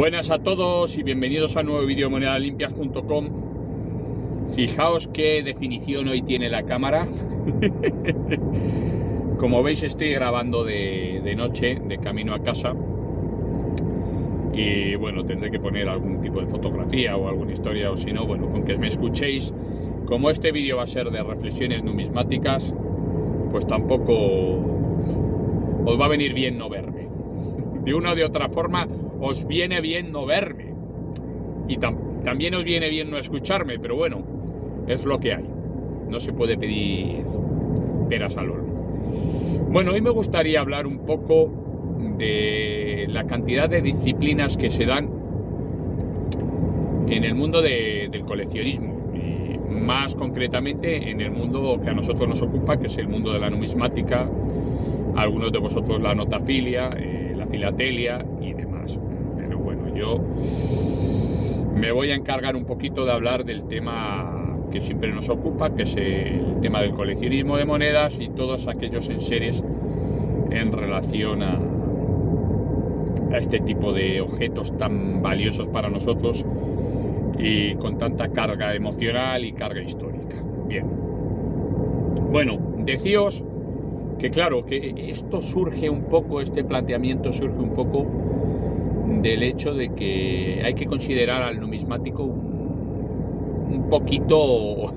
Buenas a todos y bienvenidos a un nuevo vídeo de monedaslimpias.com. Fijaos qué definición hoy tiene la cámara. Como veis, estoy grabando de noche, de camino a casa. Y bueno, tendré que poner algún tipo de fotografía o alguna historia, o si no, bueno, con que me escuchéis. Como este vídeo va a ser de reflexiones numismáticas, pues tampoco os va a venir bien no verme. De una o de otra forma os viene bien no verme. Y también os viene bien no escucharme, pero bueno, es lo que hay. No se puede pedir peras al olmo. Bueno, hoy me gustaría hablar un poco de la cantidad de disciplinas que se dan en el mundo del coleccionismo. Y más concretamente en el mundo que a nosotros nos ocupa, que es el mundo de la numismática. Algunos de vosotros la notafilia, la filatelia y demás. Pero bueno, yo me voy a encargar un poquito de hablar del tema que siempre nos ocupa, que es el tema del coleccionismo de monedas y todos aquellos enseres en relación a este tipo de objetos tan valiosos para nosotros y con tanta carga emocional y carga histórica. Bien. Bueno, decíos que claro, que esto surge un poco, este planteamiento surge un poco del hecho de que hay que considerar al numismático un poquito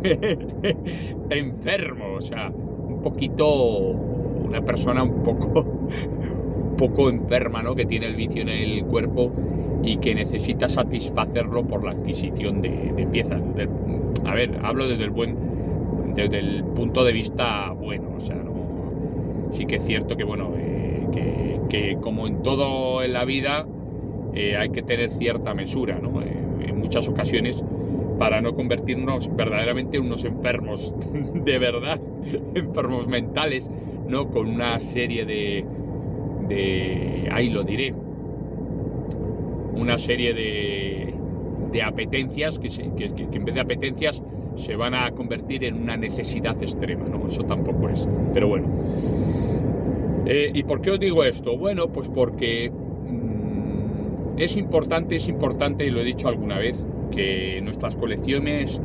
enfermo, o sea, un poquito, una persona un poco enferma, ¿no? Que tiene el vicio en el cuerpo y que necesita satisfacerlo por la adquisición de piezas. Hablo desde el punto de vista bueno, o sea, ¿no? Sí que es cierto que bueno, que como en todo en la vida hay que tener cierta mesura, ¿no? En muchas ocasiones, para no convertirnos verdaderamente en unos enfermos de verdad, enfermos mentales, ¿no? Con una serie ahí lo diré, una serie de apetencias que en vez de apetencias se van a convertir en una necesidad extrema, ¿no? Eso tampoco es, pero bueno. ¿Y por qué os digo esto? Bueno, pues porque es importante, y lo he dicho alguna vez, que nuestras colecciones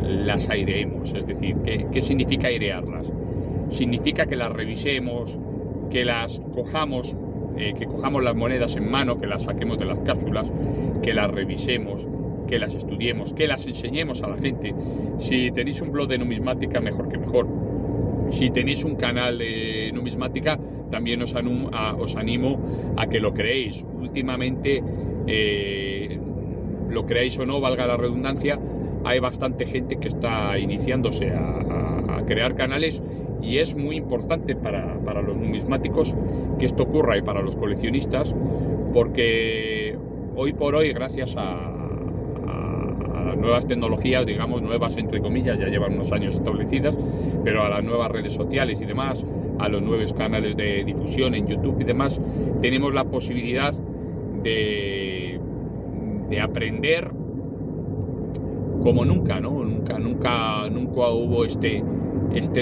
las aireemos. Es decir, ¿qué significa airearlas? Significa que las revisemos, que las cojamos, que cojamos las monedas en mano, que las saquemos de las cápsulas, que las revisemos, que las estudiemos, que las enseñemos a la gente. Si tenéis un blog de numismática, mejor que mejor. Si tenéis un canal de numismática, también os animo a que lo creéis. Últimamente, lo creáis o no, valga la redundancia, hay bastante gente que está iniciándose a crear canales y es muy importante para los numismáticos que esto ocurra y para los coleccionistas, porque hoy por hoy, gracias a las nuevas tecnologías, digamos nuevas entre comillas, ya llevan unos años establecidas, pero a las nuevas redes sociales y demás, a los nuevos canales de difusión en YouTube y demás, tenemos la posibilidad de aprender como nunca, ¿no? Nunca hubo este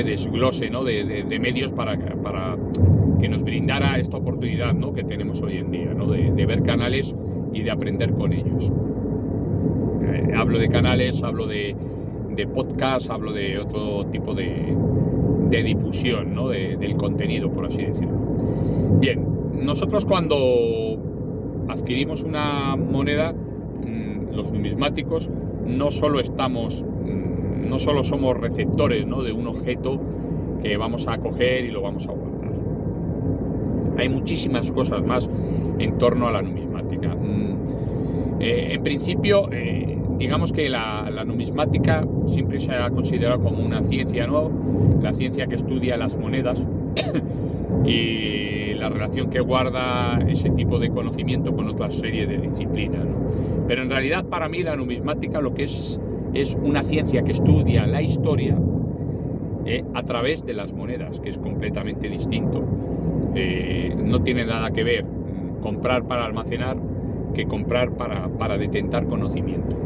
desglose, ¿no? de medios para que nos brindara esta oportunidad, ¿no? Que tenemos hoy en día, ¿no? de ver canales y de aprender con ellos. Hablo de canales, hablo de podcast, hablo de otro tipo de difusión, ¿no? del contenido, por así decirlo. Bien, nosotros cuando adquirimos una moneda, los numismáticos no solo somos receptores, ¿no? de un objeto que vamos a coger y lo vamos a guardar. Hay muchísimas cosas más en torno a la numismática. En principio, digamos que la numismática siempre se ha considerado como una ciencia, ¿no? La ciencia que estudia las monedas y la relación que guarda ese tipo de conocimiento con otra serie de disciplinas, ¿no? Pero en realidad, para mí, la numismática lo que es una ciencia que estudia la historia a través de las monedas, que es completamente distinto. No tiene nada que ver comprar para almacenar que comprar para detentar conocimiento.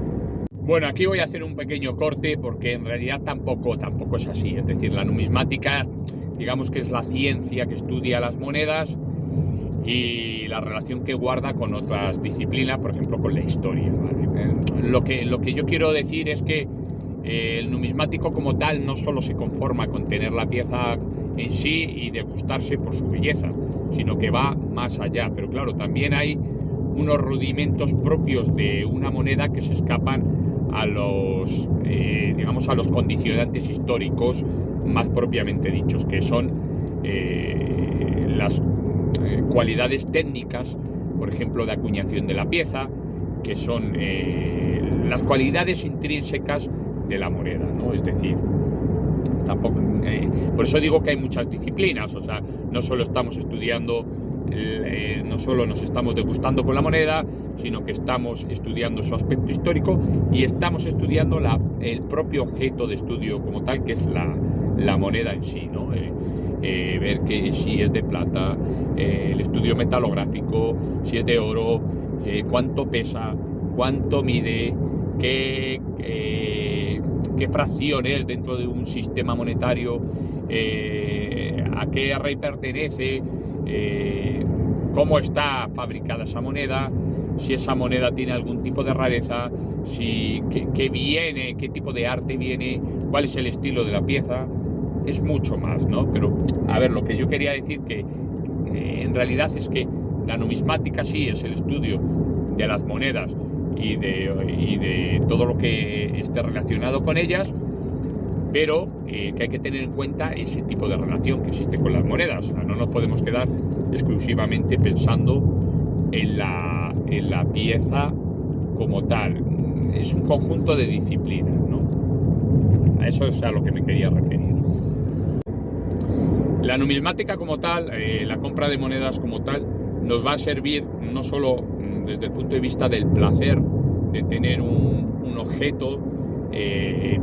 Bueno, aquí voy a hacer un pequeño corte porque en realidad tampoco es así. Es decir, la numismática, digamos que es la ciencia que estudia las monedas y la relación que guarda con otras disciplinas, por ejemplo con la historia, ¿vale? Lo que yo quiero decir es que el numismático como tal no solo se conforma con tener la pieza en sí y degustarse por su belleza, sino que va más allá. Pero claro, también hay unos rudimentos propios de una moneda que se escapan a los, digamos, a los condicionantes históricos más propiamente dichos, que son las cualidades técnicas, por ejemplo, de acuñación de la pieza, que son las cualidades intrínsecas de la moneda, ¿no? Es decir, tampoco, por eso digo que hay muchas disciplinas, o sea, no solo estamos estudiando, no solo nos estamos degustando con la moneda, sino que estamos estudiando su aspecto histórico y estamos estudiando el propio objeto de estudio como tal, que es la moneda en sí, ¿no? Ver que si es de plata, el estudio metalográfico, si es de oro, cuánto pesa, cuánto mide, qué fracciones dentro de un sistema monetario, a qué rey pertenece, cómo está fabricada esa moneda, si esa moneda tiene algún tipo de rareza, qué tipo de arte viene, cuál es el estilo de la pieza. Es mucho más, ¿no? Pero, a ver, lo que yo quería decir que en realidad es que la numismática sí es el estudio de las monedas y de todo lo que esté relacionado con ellas, pero que hay que tener en cuenta ese tipo de relación que existe con las monedas. O sea, no nos podemos quedar exclusivamente pensando en la pieza como tal. Es un conjunto de disciplinas, ¿no? A eso es a lo que me quería referir. La numismática como tal, la compra de monedas como tal, nos va a servir no solo desde el punto de vista del placer de tener un objeto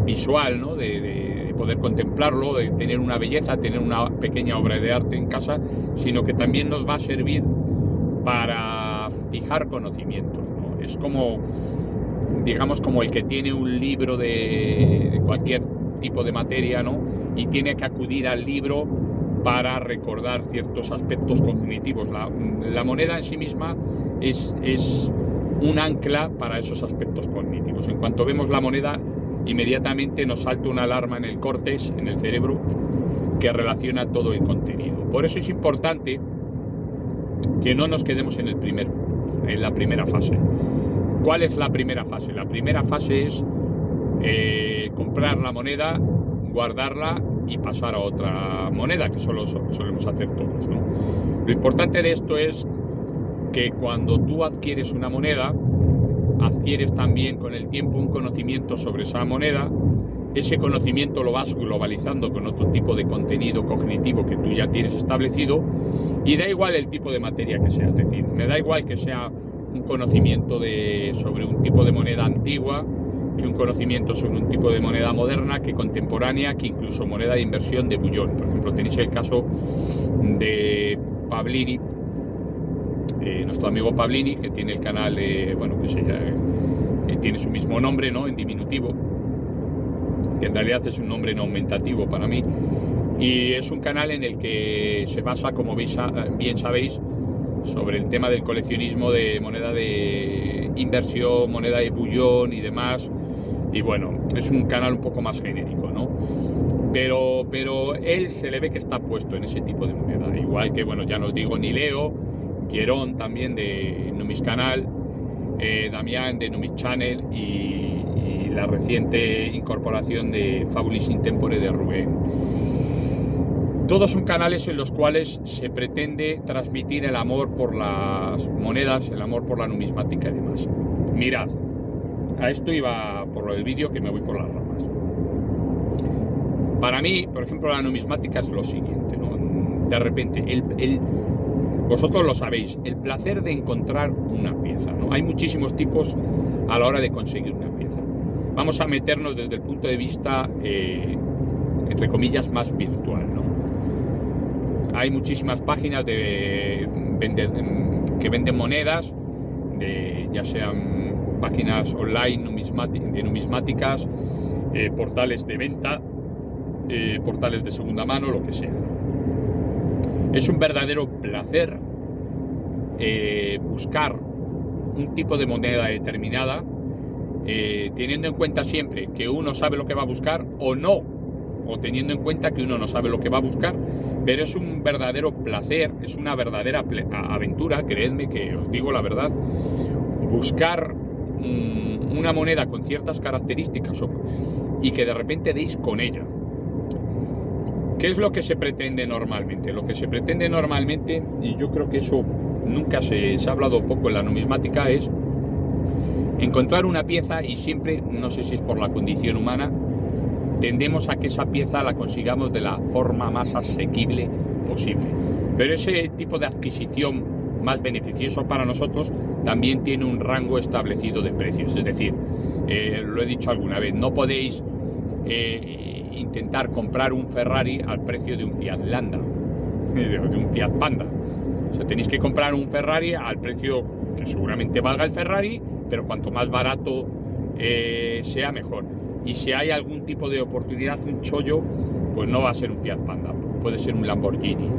visual, ¿no? de poder contemplarlo, de tener una belleza, tener una pequeña obra de arte en casa, sino que también nos va a servir para fijar conocimientos, ¿no? Es como, digamos, como el que tiene un libro de cualquier tipo de materia, ¿no? Y tiene que acudir al libro para recordar ciertos aspectos cognitivos. La moneda en sí misma es un ancla para esos aspectos cognitivos. En cuanto vemos la moneda, inmediatamente nos salta una alarma en el córtex, en el cerebro, que relaciona todo el contenido. Por eso es importante que no nos quedemos en la primera fase. ¿Cuál es la primera fase? La primera fase es comprar la moneda, guardarla y pasar a otra moneda, que solo solemos hacer todos, ¿no? Lo importante de esto es que cuando tú adquieres una moneda, adquieres también con el tiempo un conocimiento sobre esa moneda. Ese conocimiento lo vas globalizando con otro tipo de contenido cognitivo que tú ya tienes establecido, y da igual el tipo de materia que sea. Es decir, me da igual que sea un conocimiento sobre un tipo de moneda antigua, que un conocimiento sobre un tipo de moneda moderna, que contemporánea, que incluso moneda de inversión de bullón. Por ejemplo, tenéis el caso de Pablini, nuestro amigo Pablini, que tiene el canal que tiene su mismo nombre, ¿no? En diminutivo, que en realidad es un nombre no aumentativo para mí, y es un canal en el que se basa, como bien sabéis, sobre el tema del coleccionismo de moneda de inversión, moneda de bullón y demás. Y bueno, es un canal un poco más genérico, ¿no? Pero él se le ve que está puesto en ese tipo de moneda. Igual que, bueno, ya no os digo ni Leo, Quierón también de Numis Canal, Damián de Numis Channel y la reciente incorporación de Fabulis in Tempore de Rubén. Todos son canales en los cuales se pretende transmitir el amor por las monedas, el amor por la numismática y demás. Mirad, a esto iba por lo del vídeo, que me voy por las ramas. Para mí, por ejemplo, la numismática es lo siguiente, ¿no? De repente, vosotros lo sabéis, el placer de encontrar una pieza, ¿no? Hay muchísimos tipos a la hora de conseguir una pieza. Vamos a meternos desde el punto de vista, entre comillas, más virtual, ¿no? Hay muchísimas páginas que venden monedas, ya sean páginas online de numismáticas, portales de venta, portales de segunda mano, lo que sea. Es un verdadero placer buscar un tipo de moneda determinada, teniendo en cuenta siempre que uno sabe lo que va a buscar o no, o teniendo en cuenta que uno no sabe lo que va a buscar, pero es un verdadero placer, es una verdadera aventura, creedme que os digo la verdad, buscar una moneda con ciertas características y que de repente deis con ella. ¿Qué es lo que se pretende normalmente? Lo que se pretende normalmente, y yo creo que eso nunca se ha hablado poco en la numismática, es encontrar una pieza, y siempre, no sé si es por la condición humana, tendemos a que esa pieza la consigamos de la forma más asequible posible. Pero ese tipo de adquisición más beneficioso para nosotros también tiene un rango establecido de precios. Es decir, lo he dicho alguna vez, no podéis intentar comprar un Ferrari al precio de un Fiat Landa, de un Fiat Panda. O sea, tenéis que comprar un Ferrari al precio que seguramente valga el Ferrari, pero cuanto más barato sea, mejor. Y si hay algún tipo de oportunidad, un chollo, pues no va a ser un Fiat Panda, puede ser un Lamborghini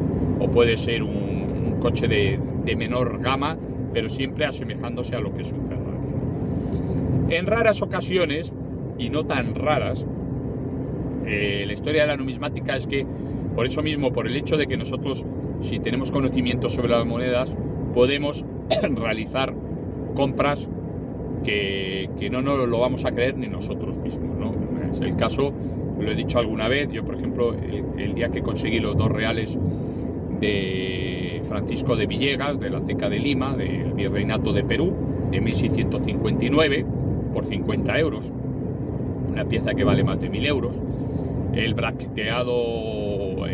o puede ser un coche de menor gama, pero siempre asemejándose a lo que es un Ferrari. En raras ocasiones, y no tan raras, la historia de la numismática es que, por eso mismo, por el hecho de que nosotros, si tenemos conocimiento sobre las monedas, podemos realizar compras que no nos lo vamos a creer ni nosotros mismos, ¿no? Es el caso, lo he dicho alguna vez, yo por ejemplo, el día que conseguí los 2 reales de Francisco de Villegas, de la Ceca de Lima, del Virreinato de Perú, de 1659, por 50 euros, una pieza que vale más de 1000 euros, el bracteado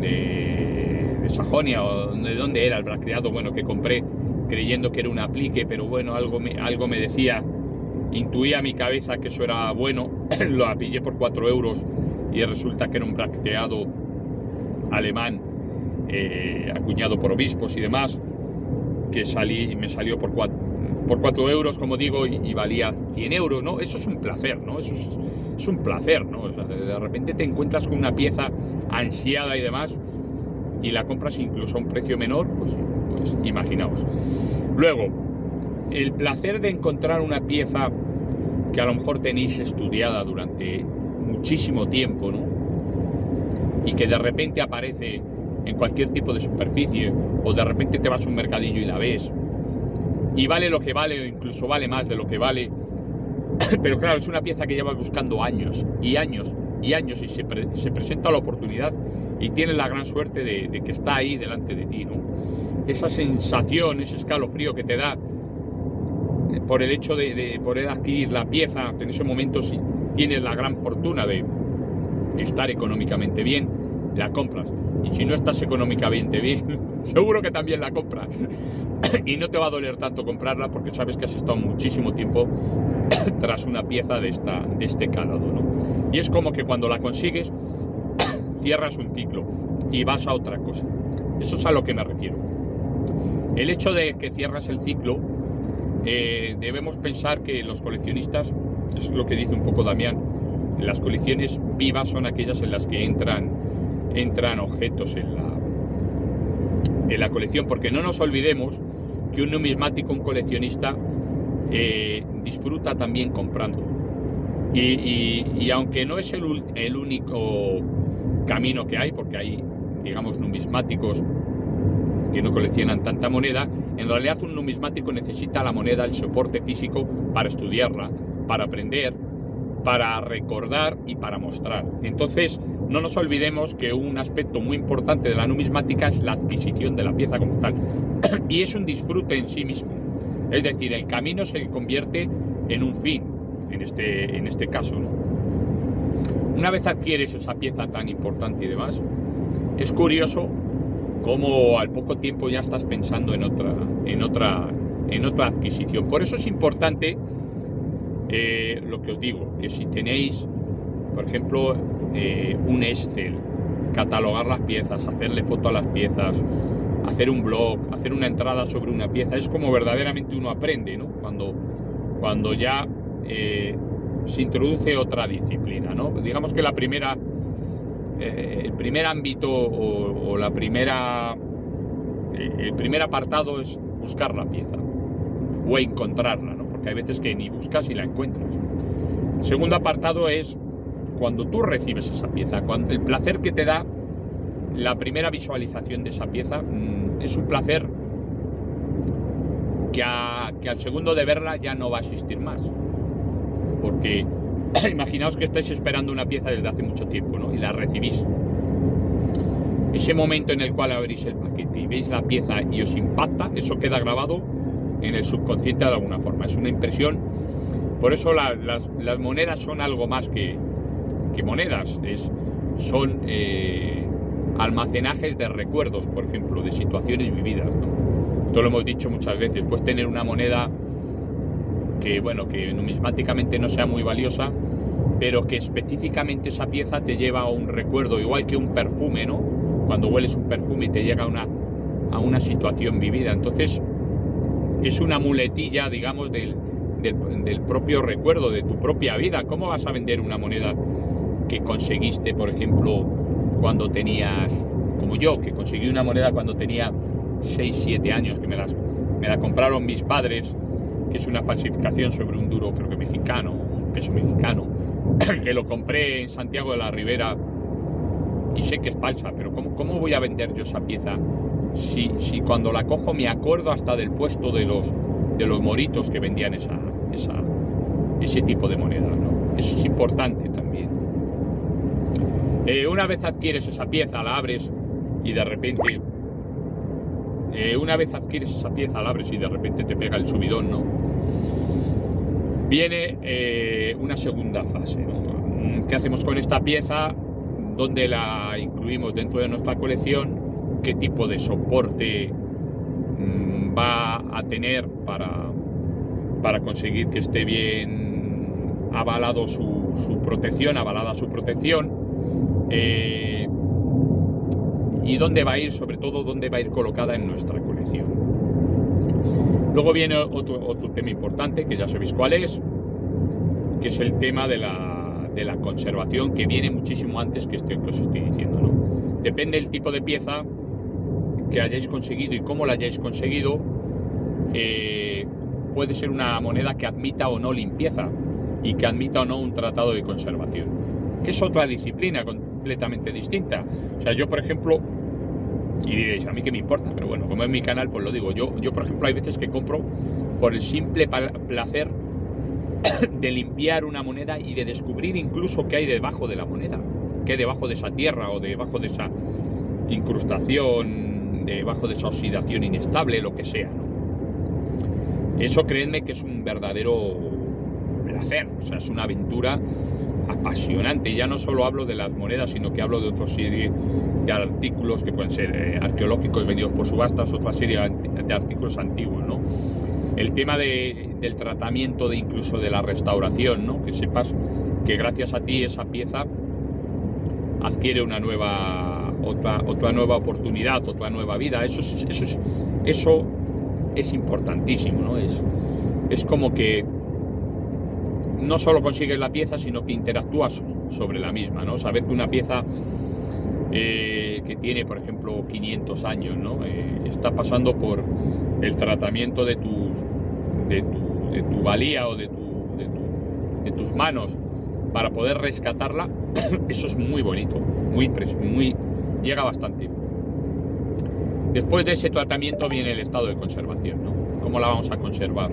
de Sajonia, o de dónde era el bracteado, bueno, que compré creyendo que era un aplique, pero bueno, algo me decía, intuía mi cabeza que eso era bueno, lo pillé por 4 euros y resulta que era un bracteado alemán, acuñado por obispos y demás, que me salió por 4 euros, como digo, y valía 100 euros, ¿no? Eso es un placer, ¿no? Eso es un placer, ¿no? O sea, de repente te encuentras con una pieza ansiada y demás, y la compras incluso a un precio menor, pues imaginaos. Luego, el placer de encontrar una pieza que a lo mejor tenéis estudiada durante muchísimo tiempo, ¿no? Y que de repente aparece en cualquier tipo de superficie, o de repente te vas a un mercadillo y la ves, y vale lo que vale, o incluso vale más de lo que vale, pero claro, es una pieza que llevas buscando años y años y años, y se presenta la oportunidad y tienes la gran suerte de que está ahí delante de ti, ¿no? Esa sensación, ese escalofrío que te da por el hecho de poder adquirir la pieza en ese momento, si tienes la gran fortuna de estar económicamente bien, la compras. Y si no estás económicamente bien, seguro que también la compras. Y no te va a doler tanto comprarla porque sabes que has estado muchísimo tiempo tras una pieza de este calado, ¿no? Y es como que cuando la consigues, cierras un ciclo y vas a otra cosa. Eso es a lo que me refiero. El hecho de que cierras el ciclo, debemos pensar que los coleccionistas, es lo que dice un poco Damián, las colecciones vivas son aquellas en las que entran objetos en la colección, porque no nos olvidemos que un numismático, un coleccionista, disfruta también comprando, y aunque no es el único camino que hay, porque hay, digamos, numismáticos que no coleccionan tanta moneda, en realidad un numismático necesita la moneda, el soporte físico, para estudiarla, para aprender, para recordar y para mostrar. Entonces, no nos olvidemos que un aspecto muy importante de la numismática es la adquisición de la pieza como tal, y es un disfrute en sí mismo. Es decir, el camino se convierte en un fin, en este caso, ¿no? Una vez adquieres esa pieza tan importante y demás, es curioso cómo al poco tiempo ya estás pensando en otra adquisición. Por eso es importante, lo que os digo, que si tenéis, por ejemplo, un Excel, catalogar las piezas, hacerle foto a las piezas, hacer un blog, hacer una entrada sobre una pieza, es como verdaderamente uno aprende, ¿no? Cuando ya se introduce otra disciplina, ¿no? Digamos que el primer ámbito o la primera el primer apartado es buscar la pieza o encontrarla, ¿no? Porque hay veces que ni buscas y la encuentras. El segundo apartado es cuando tú recibes esa pieza, el placer que te da la primera visualización de esa pieza. Es un placer que al segundo de verla ya no va a existir más, porque imaginaos que estáis esperando una pieza desde hace mucho tiempo, ¿no? Y la recibís. Ese momento en el cual abrís el paquete y veis la pieza y os impacta, eso queda grabado en el subconsciente de alguna forma. Es una impresión. Por eso las monedas son algo más que monedas. Son almacenajes de recuerdos, por ejemplo, de situaciones vividas, ¿no? Esto lo hemos dicho muchas veces. Puedes tener una moneda que numismáticamente no sea muy valiosa, pero que específicamente esa pieza te lleva a un recuerdo, igual que un perfume, ¿no? Cuando hueles un perfume y te llega a una situación vivida. Entonces es una muletilla, digamos, del propio recuerdo, de tu propia vida. ¿Cómo vas a vender una moneda que conseguiste, por ejemplo, cuando tenías, como yo, que conseguí una moneda cuando tenía 6, 7 años, que me la compraron mis padres, que es una falsificación sobre un duro, creo que mexicano, un peso mexicano, que lo compré en Santiago de la Ribera y sé que es falsa, pero ¿cómo voy a vender yo esa pieza si cuando la cojo me acuerdo hasta del puesto de los moritos que vendían ese tipo de monedas, ¿no? Eso es importante también. Una vez adquieres esa pieza, la abres y de repente te pega el subidón, ¿no? Viene una segunda fase, ¿no? ¿Qué hacemos con esta pieza? ¿Dónde la incluimos dentro de nuestra colección? ¿Qué tipo de soporte va a tener para conseguir que esté bien avalada su protección? Y dónde va a ir, sobre todo, dónde va a ir colocada en nuestra colección. Luego viene otro tema importante, que ya sabéis cuál es, que es el tema de la conservación, que viene muchísimo antes que os estoy diciendo, ¿no? Depende del tipo de pieza que hayáis conseguido y cómo la hayáis conseguido, puede ser una moneda que admita o no limpieza y que admita o no un tratado de conservación. Es otra disciplina completamente distinta. O sea, yo, por ejemplo, y diréis, a mí qué me importa, pero bueno, como es mi canal, pues lo digo. Yo por ejemplo, hay veces que compro por el simple placer de limpiar una moneda y de descubrir incluso qué hay debajo de la moneda, qué hay debajo de esa tierra o debajo de esa incrustación, debajo de esa oxidación inestable, lo que sea, ¿no? Eso, creedme, que es un verdadero placer. O sea, es una aventura apasionante. Ya no solo hablo de las monedas, sino que hablo de otra serie de artículos que pueden ser arqueológicos vendidos por subastas, otra serie de artículos antiguos, ¿no? El tema del tratamiento, incluso de la restauración, ¿no? Que sepas que gracias a ti esa pieza adquiere otra nueva oportunidad, otra nueva vida. Eso es importantísimo, ¿no? Es como que no solo consigues la pieza, sino que interactúas sobre la misma, ¿no? Saber que una pieza que tiene, por ejemplo, 500 años, ¿no? Está pasando por el tratamiento de tu valía o de tus manos para poder rescatarla. Eso es muy bonito, llega bastante. Después de ese tratamiento viene el estado de conservación, ¿no? ¿Cómo la vamos a conservar?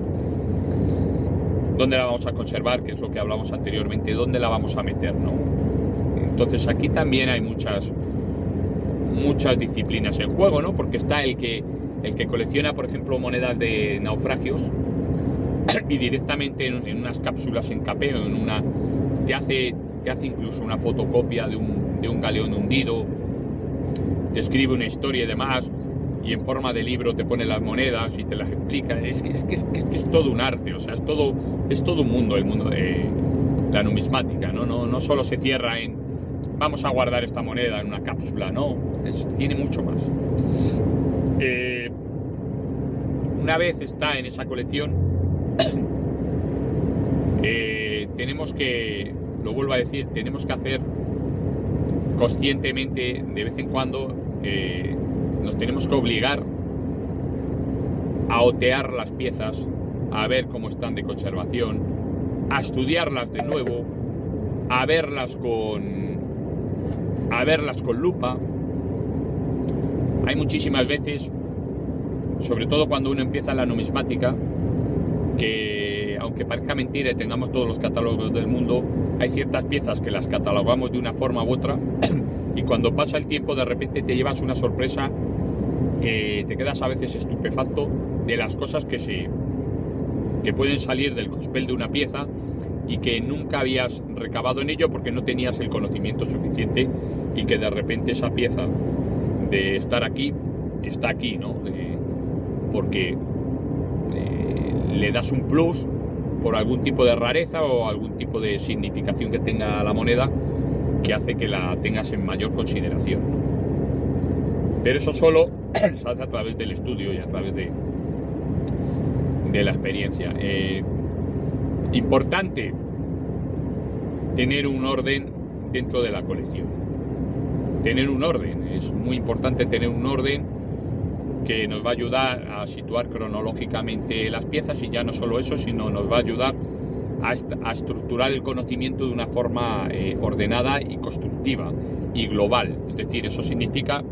¿Dónde la vamos a conservar? Que es lo que hablamos anteriormente. ¿Dónde la vamos a meter, no? Entonces aquí también hay muchas disciplinas en juego, ¿no? Porque está el que colecciona, por ejemplo, monedas de naufragios y directamente en unas cápsulas en capeo, te hace incluso una fotocopia de un galeón hundido, te escribe una historia y demás, y en forma de libro te pone las monedas y te las explica. Es que es todo un arte. O sea, es todo un mundo, el mundo de la numismática, ¿no? No solo se cierra en vamos a guardar esta moneda en una cápsula, no, tiene mucho más. Una vez está en esa colección, tenemos que, lo vuelvo a decir, tenemos que hacer conscientemente, de vez en cuando, nos tenemos que obligar a otear las piezas, a ver cómo están de conservación, a estudiarlas de nuevo, a verlas con lupa. Hay muchísimas veces, sobre todo cuando uno empieza la numismática, que aunque parezca mentira y tengamos todos los catálogos del mundo, hay ciertas piezas que las catalogamos de una forma u otra y cuando pasa el tiempo de repente te llevas una sorpresa, te quedas a veces estupefacto de las cosas que pueden salir del cospel de una pieza y que nunca habías recabado en ello porque no tenías el conocimiento suficiente, y que de repente esa pieza, de estar aquí, está aquí, ¿no? Porque le das un plus por algún tipo de rareza o algún tipo de significación que tenga la moneda, que hace que la tengas en mayor consideración. Pero eso solo se hace a través del estudio y a través de la experiencia. Importante tener un orden dentro de la colección. Tener un orden, es muy importante tener un orden que nos va a ayudar a situar cronológicamente las piezas, y ya no solo eso, sino nos va a ayudar a estructurar el conocimiento de una forma ordenada y constructiva y global. Es decir, eso significa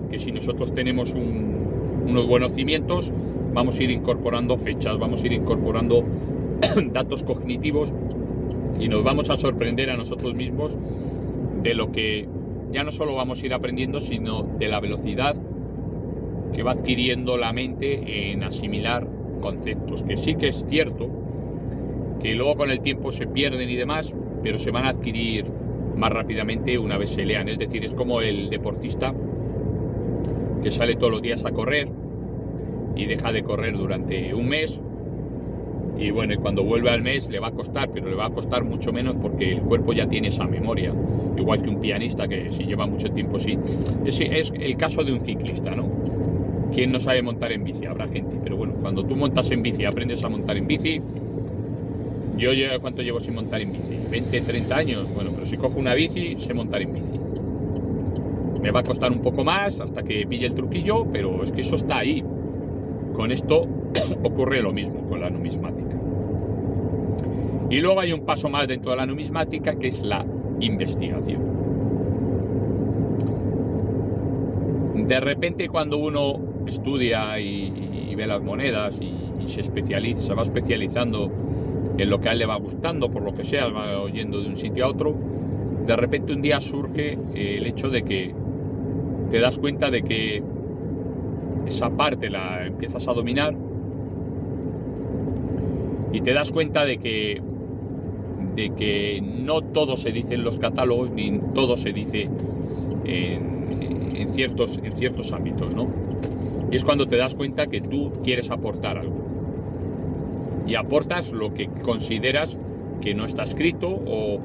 que si nosotros tenemos unos buenos cimientos, vamos a ir incorporando fechas, vamos a ir incorporando datos cognitivos, y nos vamos a sorprender a nosotros mismos de lo que ya no solo vamos a ir aprendiendo, sino de la velocidad que va adquiriendo la mente en asimilar conceptos, que sí que es cierto que luego con el tiempo se pierden y demás, pero se van a adquirir más rápidamente una vez se lean. Es decir, es como el deportista que sale todos los días a correr y deja de correr durante un mes, y bueno, y cuando vuelve al mes le va a costar, pero le va a costar mucho menos porque el cuerpo ya tiene esa memoria, igual que un pianista que si lleva mucho tiempo, sí. Ese es el caso de un ciclista, ¿no? ¿Quién no sabe montar en bici? Habrá gente, pero bueno, cuando tú montas en bici, aprendes a montar en bici. Yo, ¿cuánto llevo sin montar en bici? 20, 30 años. Bueno, pero si cojo una bici, sé montar en bici. Me va a costar un poco más hasta que pille el truquillo, pero es que eso está ahí. Con esto ocurre lo mismo con la numismática. Y luego hay un paso más dentro de la numismática, que es la investigación. De repente, cuando uno estudia y ve las monedas y se va especializando en lo que a él le va gustando, por lo que sea, va oyendo de un sitio a otro, de repente un día surge el hecho de que te das cuenta de que esa parte la empiezas a dominar, y te das cuenta de que no todo se dice en los catálogos, ni todo se dice en ciertos ámbitos, ¿no? Y es cuando te das cuenta que tú quieres aportar algo, y aportas lo que consideras que no está escrito, o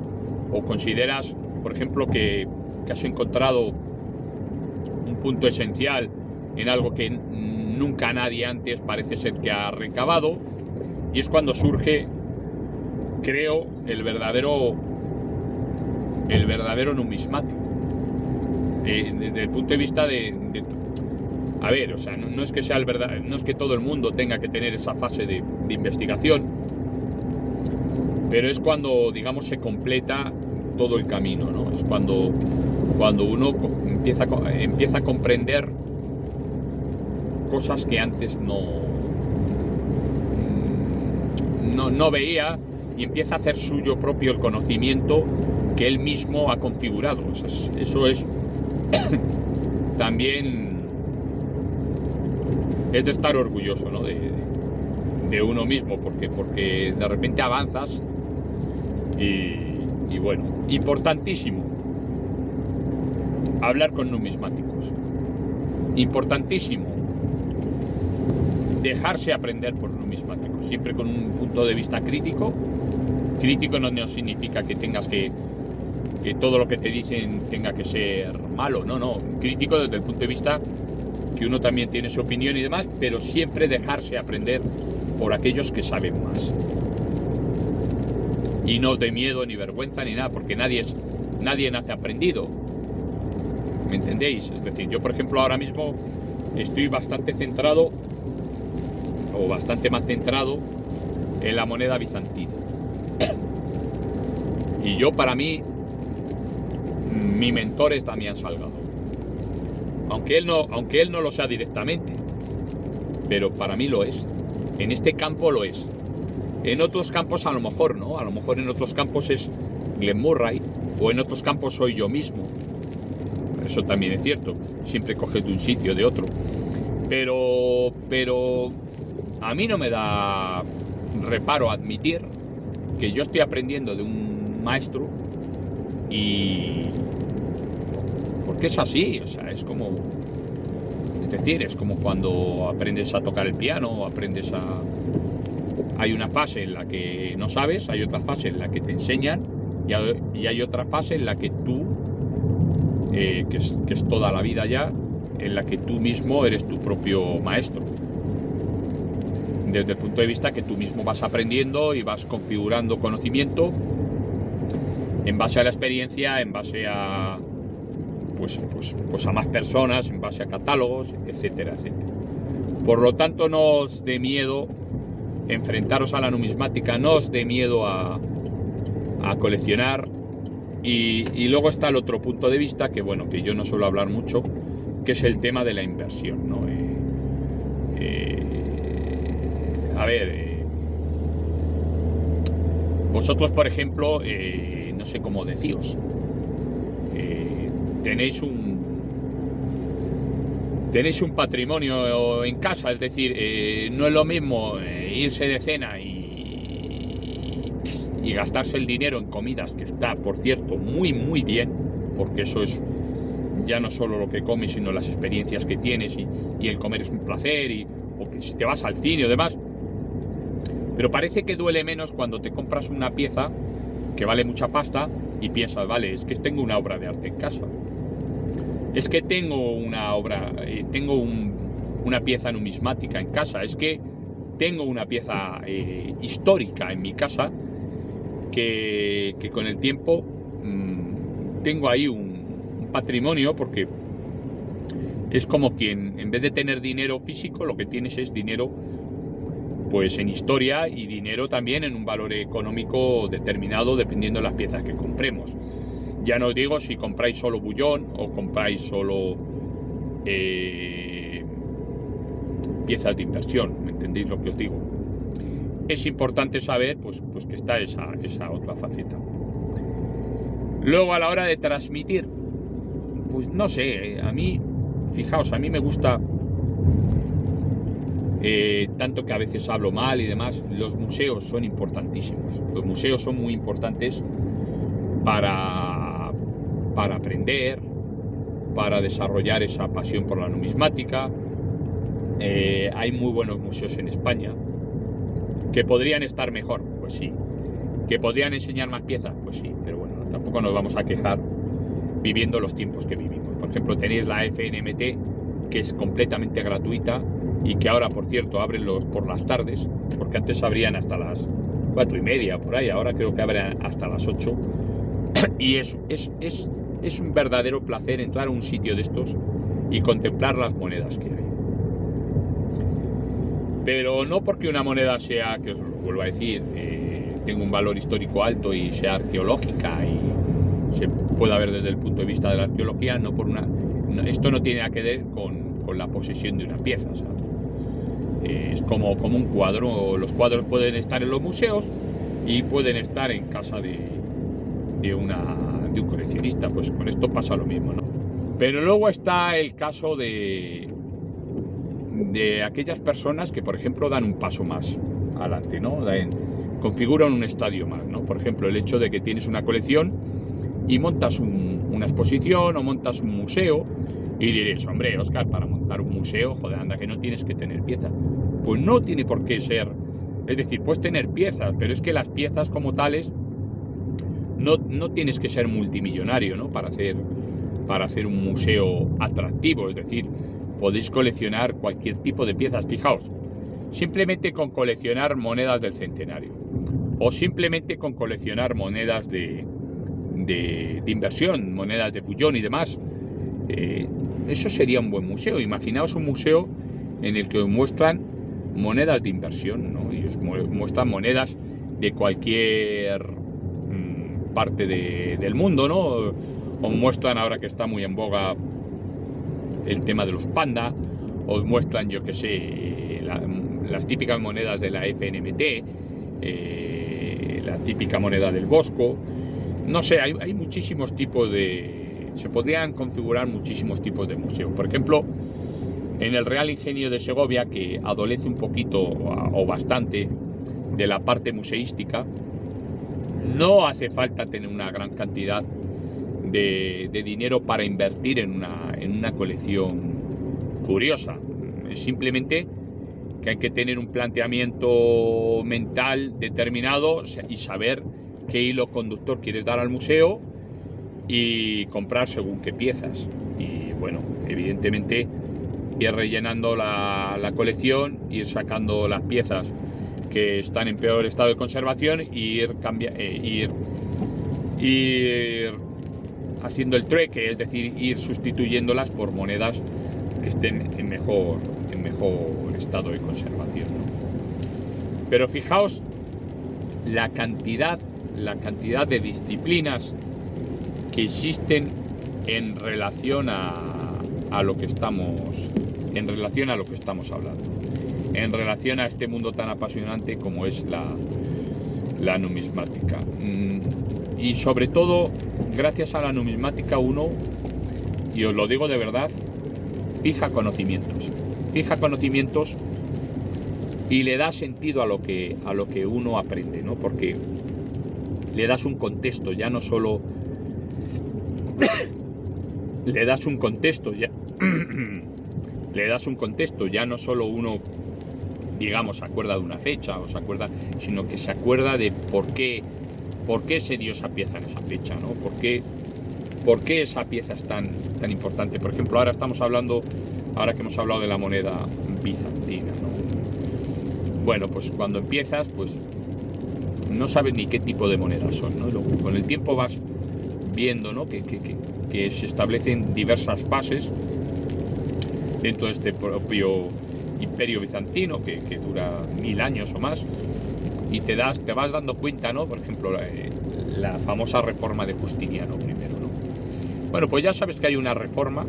consideras, por ejemplo, que has encontrado un punto esencial en algo que nunca nadie antes parece ser que ha recabado, y es cuando surge, creo, el verdadero numismático. Desde el punto de vista a ver, o sea, no es que sea no es que todo el mundo tenga que tener esa fase de investigación, pero es cuando, digamos, se completa todo el camino, ¿no? Es cuando uno empieza a comprender cosas que antes no veía, y empieza a hacer suyo propio el conocimiento que él mismo ha configurado. Eso es también es de estar orgulloso, ¿no? de uno mismo, porque de repente avanzas, y bueno, importantísimo hablar con numismáticos, importantísimo dejarse aprender por numismáticos, siempre con un punto de vista crítico. Crítico no significa que tengas que todo lo que te dicen tenga que ser malo, no, crítico desde el punto de vista que uno también tiene su opinión y demás, pero siempre dejarse aprender por aquellos que saben más, y no de miedo ni vergüenza ni nada, porque nadie nace aprendido, ¿me entendéis? Es decir, yo, por ejemplo, ahora mismo estoy bastante centrado o bastante más centrado en la moneda bizantina. Y yo, para mí, mi mentor es Damián Salgado. Aunque él no lo sea directamente, pero para mí lo es. En este campo lo es. En otros campos a lo mejor no. A lo mejor en otros campos es Glenn Murray, o en otros campos soy yo mismo. Eso también es cierto. Siempre coges de un sitio, de otro. Pero a mí no me da reparo admitir que yo estoy aprendiendo de un maestro, y porque es así, o sea, es como cuando aprendes a tocar el piano, hay una fase en la que no sabes, hay otra fase en la que te enseñan, y hay otra fase en la que tú, que es toda la vida ya, en la que tú mismo eres tu propio maestro. Desde el punto de vista que tú mismo vas aprendiendo y vas configurando conocimiento en base a la experiencia, en base a pues a más personas, en base a catálogos, etcétera, etcétera. Por lo tanto, no os dé miedo enfrentaros a la numismática, no os dé miedo a coleccionar. Y luego está el otro punto de vista, que bueno, que yo no suelo hablar mucho, que es el tema de la inversión, ¿no? A ver, vosotros, por ejemplo, no sé cómo deciros, tenéis un patrimonio en casa, es decir, no es lo mismo irse de cena y gastarse el dinero en comidas, que está, por cierto, muy muy bien, porque eso es ya no solo lo que comes, sino las experiencias que tienes, y el comer es un placer, o que si te vas al cine o demás. Pero parece que duele menos cuando te compras una pieza que vale mucha pasta y piensas, vale, es que tengo una obra de arte en casa. Es que tengo una pieza numismática en casa. Es que tengo una pieza histórica en mi casa que con el tiempo tengo ahí un patrimonio, porque es como quien, en vez de tener dinero físico, lo que tienes es dinero pues en historia, y dinero también en un valor económico determinado, dependiendo de las piezas que compremos. Ya no os digo si compráis solo bullón o compráis solo piezas de inversión, ¿me entendéis lo que os digo? Es importante saber pues que está esa otra faceta. Luego, a la hora de transmitir, pues no sé, a mí, fijaos, a mí me gusta, tanto que a veces hablo mal y demás, los museos son importantísimos. Los museos son muy importantes para aprender, para desarrollar esa pasión por la numismática. Hay muy buenos museos en España, que podrían estar mejor, pues sí. Que podrían enseñar más piezas, pues sí, pero bueno, tampoco nos vamos a quejar viviendo los tiempos que vivimos. Por ejemplo, tenéis la FNMT, que es completamente gratuita, y que ahora, por cierto, abren por las tardes, porque antes abrían hasta las 4:30 por ahí, ahora creo que abren hasta las 8, y es un verdadero placer entrar a un sitio de estos y contemplar las monedas que hay. Pero no porque una moneda sea, que os lo vuelvo a decir, tenga un valor histórico alto y sea arqueológica y se pueda ver desde el punto de vista de la arqueología, esto no tiene nada que ver con la posesión de una pieza, o sea, es como un cuadro. Los cuadros pueden estar en los museos y pueden estar en casa de un coleccionista. Pues con esto pasa lo mismo, ¿no? Pero luego está el caso de aquellas personas que, por ejemplo, dan un paso más adelante, ¿no? Configuran un estadio más, ¿no? Por ejemplo, el hecho de que tienes una colección y montas una exposición o montas un museo, y diréis, hombre, Óscar, para montar un museo, joder, anda que no tienes que tener piezas. Pues no tiene por qué ser. Es decir, puedes tener piezas, pero es que las piezas como tales no tienes que ser multimillonario, ¿no? Para hacer un museo atractivo. Es decir, podéis coleccionar cualquier tipo de piezas. Fijaos, simplemente con coleccionar monedas del centenario, o simplemente con coleccionar monedas de inversión, monedas de bullón y demás, eso sería un buen museo. Imaginaos un museo en el que os muestran monedas de inversión, ¿no? Y os muestran monedas de cualquier parte del mundo, ¿no? Os muestran, ahora que está muy en boga el tema de los panda, os muestran, yo que sé, las típicas monedas de la FNMT, la típica moneda del Bosco. No sé, hay muchísimos tipos se podrían configurar muchísimos tipos de museos. Por ejemplo, en el Real Ingenio de Segovia, que adolece un poquito o bastante de la parte museística, no hace falta tener una gran cantidad de dinero para invertir en una colección curiosa. Es simplemente que hay que tener un planteamiento mental determinado y saber qué hilo conductor quieres dar al museo y comprar según qué piezas. Y bueno, evidentemente ir rellenando la colección, ir sacando las piezas que están en peor estado de conservación y ir haciendo el trueque, es decir, ir sustituyéndolas por monedas que estén en mejor estado de conservación, ¿no? Pero fijaos la cantidad de disciplinas que existen en relación a lo que estamos hablando, en relación a este mundo tan apasionante como es la numismática. Y sobre todo, gracias a la numismática uno, y os lo digo de verdad, fija conocimientos y le da sentido a lo que uno aprende, ¿no? Porque le das un contexto, ya no solo le das un contexto, ya no solo uno, digamos, se acuerda de una fecha o se acuerda, sino que se acuerda de por qué se dio esa pieza en esa fecha, ¿no? ¿Por qué esa pieza es tan importante? Por ejemplo, ahora que hemos hablado de la moneda bizantina, ¿no? Bueno, pues cuando empiezas, pues no sabes ni qué tipo de monedas son, ¿no? Luego, con el tiempo vas viendo, ¿no? que se establecen diversas fases dentro de este propio imperio bizantino que dura 1000 años o más, y te vas dando cuenta, ¿no? Por ejemplo, la famosa reforma de Justiniano I, ¿no? Bueno, pues ya sabes que hay una reforma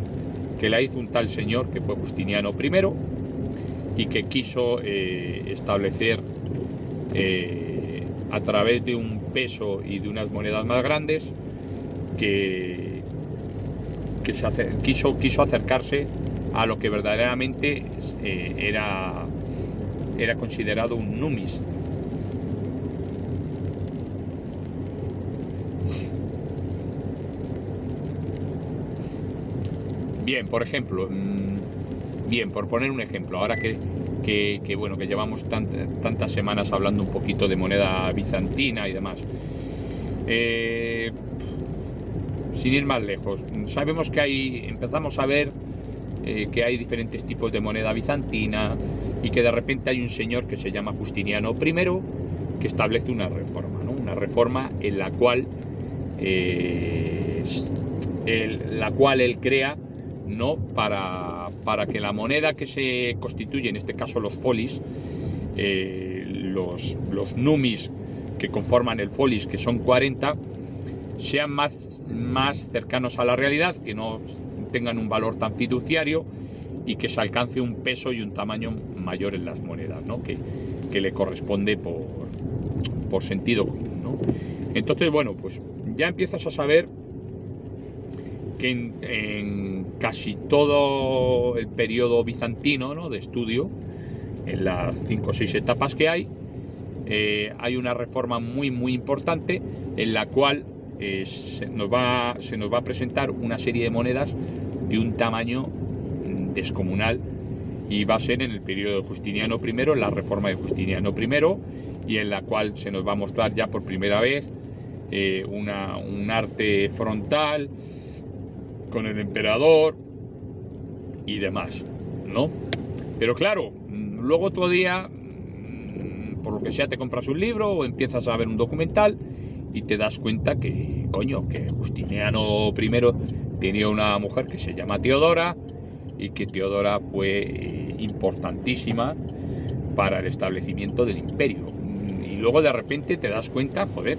que la hizo un tal señor que fue Justiniano I y que quiso establecer a través de un peso y de unas monedas más grandes quiso acercarse a lo que verdaderamente era considerado un numis. Bien, por ejemplo, por poner un ejemplo, ahora que llevamos tantas semanas hablando un poquito de moneda bizantina y demás, sin ir más lejos, sabemos que empezamos a ver que hay diferentes tipos de moneda bizantina y que de repente hay un señor que se llama Justiniano I que establece una reforma, ¿no? Una reforma en la cual él crea, ¿no? Para que la moneda que se constituye, en este caso los folis, los numis que conforman el folis, que son 40, sean más cercanos a la realidad, que no tengan un valor tan fiduciario y que se alcance un peso y un tamaño mayor en las monedas, ¿no? que le corresponde por sentido común, ¿no? Entonces, bueno, pues ya empiezas a saber que en casi todo el periodo bizantino, ¿no? De estudio, en las 5 o 6 etapas que hay una reforma muy importante en la cual se nos va a presentar una serie de monedas de un tamaño descomunal, y va a ser en el periodo de Justiniano I, la reforma de Justiniano I, y en la cual se nos va a mostrar ya por primera vez un arte frontal con el emperador y demás, ¿no? Pero claro, luego otro día, por lo que sea, te compras un libro o empiezas a ver un documental y te das cuenta que Justiniano I tenía una mujer que se llama Teodora, y que Teodora fue importantísima para el establecimiento del imperio. Y luego de repente te das cuenta, joder,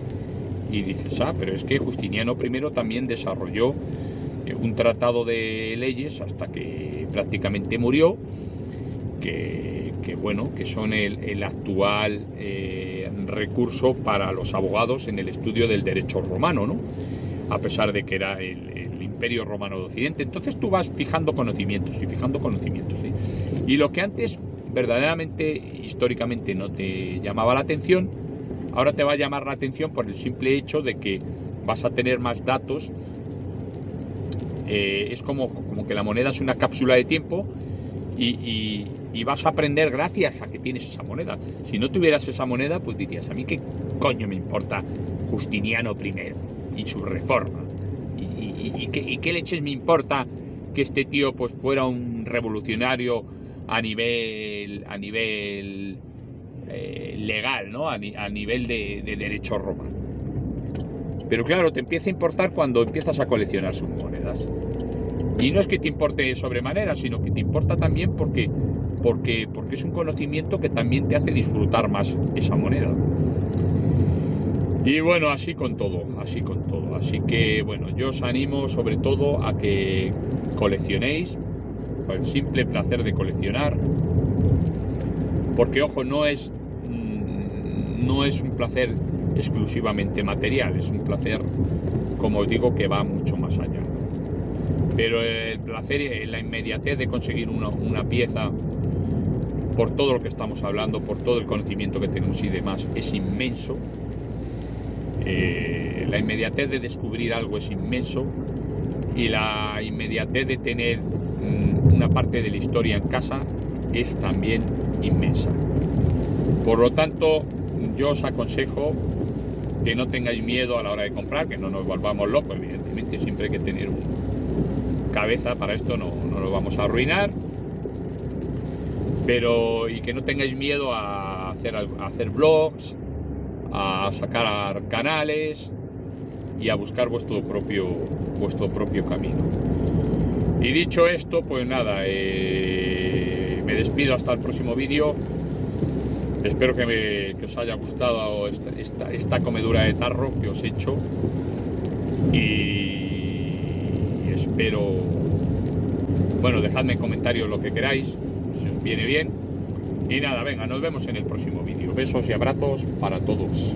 y dices, pero es que Justiniano I también desarrolló un tratado de leyes hasta que prácticamente murió, que bueno, que son el actual recurso para los abogados en el estudio del derecho romano, ¿no? A pesar de que era el Imperio Romano de Occidente. Entonces tú vas fijando conocimientos y fijando conocimientos, ¿sí? Y lo que antes verdaderamente, históricamente, no te llamaba la atención, ahora te va a llamar la atención por el simple hecho de que vas a tener más datos. Es como que la moneda es una cápsula de tiempo y vas a aprender gracias a que tienes esa moneda. Si no tuvieras esa moneda, pues dirías, a mí qué coño me importa Justiniano I y su reforma. ¿Y qué leches me importa que este tío pues fuera un revolucionario a nivel legal, ¿no? A nivel de derecho romano. Pero claro, te empieza a importar cuando empiezas a coleccionar sus monedas. Y no es que te importe sobremanera, sino que te importa también porque es un conocimiento que también te hace disfrutar más esa moneda. Y bueno, así con todo. Así que bueno, yo os animo sobre todo a que coleccionéis, por el simple placer de coleccionar. Porque ojo, no es un placer exclusivamente material, es un placer, como os digo, que va mucho más allá. Pero el placer, la inmediatez de conseguir una pieza, por todo lo que estamos hablando, por todo el conocimiento que tenemos y demás, es inmenso. La inmediatez de descubrir algo es inmenso, y la inmediatez de tener una parte de la historia en casa es también inmensa. Por lo tanto, yo os aconsejo que no tengáis miedo a la hora de comprar, que no nos volvamos locos. Evidentemente siempre hay que tener cabeza para esto, no lo vamos a arruinar, y que no tengáis miedo a hacer blogs, a sacar canales y a buscar vuestro propio camino. Y dicho esto, pues nada, me despido hasta el próximo vídeo. Espero que os haya gustado esta comedura de tarro que os he hecho, y espero, bueno, dejadme en comentarios lo que queráis, si os viene bien. Y nada, venga, nos vemos en el próximo vídeo. Besos y abrazos para todos.